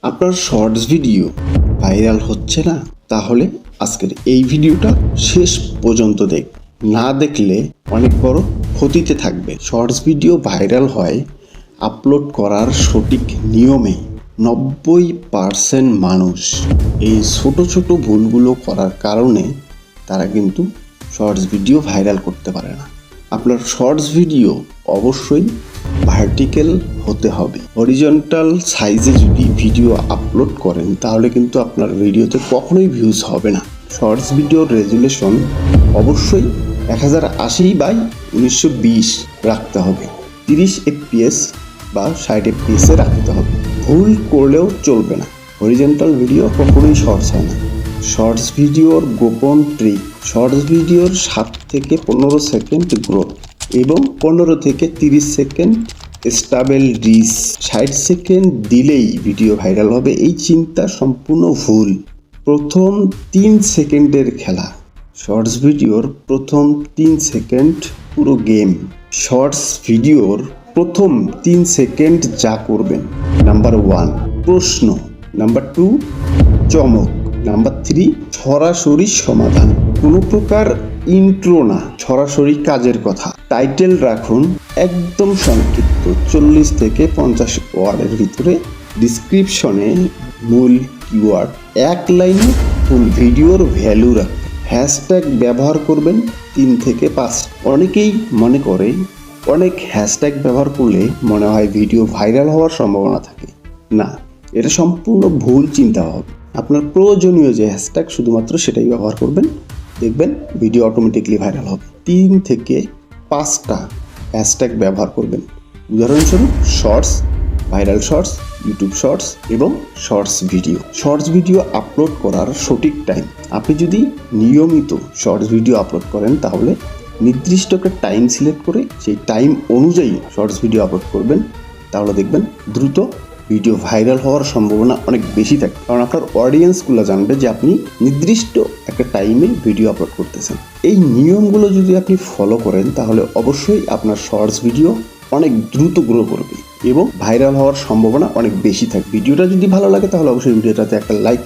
আপনার shorts video viral হচ্ছে না, তাহলে আজকের এই ভিডিওটা শেষ পর্যন্ত না দেখলে অনেক বড় ক্ষতিতে থাকবে। শর্টস ভিডিও ভাইরাল হয় আপলোড করার সঠিক নিয়মে। 90% মানুষ এই ছোট ছোট ভুলগুলো করার কারণে তারা কিন্তু শর্টস ভিডিও ভাইরাল করতে পারে না। আপনার শর্টস ভিডিও অবশ্যই ভার্টিক্যাল হতে হবে। হরিজন্টাল সাইজে যদি ভিডিও আপলোড করেন তাহলে কিন্তু আপনার ভিডিওতে কখনোই ভিউজ হবে না। শর্টস ভিডিওর রেজুলেশন অবশ্যই 1080x1920 রাখতে হবে। 30 fps বা 60 fps এ রাখতে হবে। ভুল করলেও চলবে না। হরিজন্টাল ভিডিও কখনোই শর্টস হয় না। শর্টস ভিডিওর গোপন ট্রিক, শর্টস ভিডিওর 7 থেকে 15 সেকেন্ড গ্রোথ এবং 15 থেকে 30 সেকেন্ড স্টেবল রিচ। 60 সেকেন্ড দিলেই ভিডিও ভাইরাল হবে, এই চিন্তা সম্পূর্ণ ভুল। প্রথম 3 সেকেন্ডের খেলা। শর্টস ভিডিওর প্রথম 3 সেকেন্ড পুরো গেম। শর্টস ভিডিওর প্রথম 3 সেকেন্ড যা করবেন, নাম্বার 1 প্রশ্ন, নাম্বার 2 চমক, নাম্বার 3 সরাসরি সমাধান। কোনো প্রকার ইন্ট্রো না, সরাসরি কাজের কথা। টাইটেল রাখুন একদম সংক্ষিপ্ত, 40 থেকে 50 ওয়ার্ডের ভিতরে। ডিসক্রিপশনে মূল কিওয়ার্ড, এক লাইনে ফুল ভিডিওর ভ্যালু রাখুন। হ্যাশট্যাগ ব্যবহার করবেন 3 থেকে 5। অনেকেই মনে করে অনেক হ্যাশট্যাগ ব্যবহার করলে মনে হয় ভিডিও ভাইরাল হওয়ার সম্ভাবনা থাকে। না, এটা সম্পূর্ণ ভুল চিন্তা হবে। আপনার প্রয়োজনীয় যে হ্যাশট্যাগ শুধুমাত্র সেটাই ব্যবহার করবেন, দেখবেন ভিডিও অটোমেটিকলি ভাইরাল হবে। 3 থেকে 5টা হ্যাশট্যাগ ব্যবহার করবেন। উদাহরণস্বরূপ shorts, viral shorts, YouTube shorts এবং shorts video. Shorts video upload করার সঠিক টাইম, আপনি যদি নিয়মিত শর্টস ভিডিও আপলোড করেন তাহলে নির্দিষ্ট একটা টাইম সিলেক্ট করে সেই টাইম অনুযায়ী শর্টস ভিডিও আপলোড করবেন, তাহলে দেখবেন দ্রুত ভিডিও ভাইরাল হওয়ার সম্ভাবনা অনেক বেশি থাকে। কারণ আপনার অডিয়েন্সগুলো জানবে যে আপনি নির্দিষ্ট একটা টাইমে ভিডিও আপলোড করতেছেন। এই নিয়মগুলো যদি আপনি ফলো করেন তাহলে অবশ্যই আপনার শর্টস ভিডিও অনেক দ্রুত গ্রো করবে এবং ভাইরাল হওয়ার সম্ভাবনা অনেক বেশি থাকে। ভিডিওটা যদি ভালো লাগে তাহলে অবশ্যই ভিডিওটাতে একটা লাইক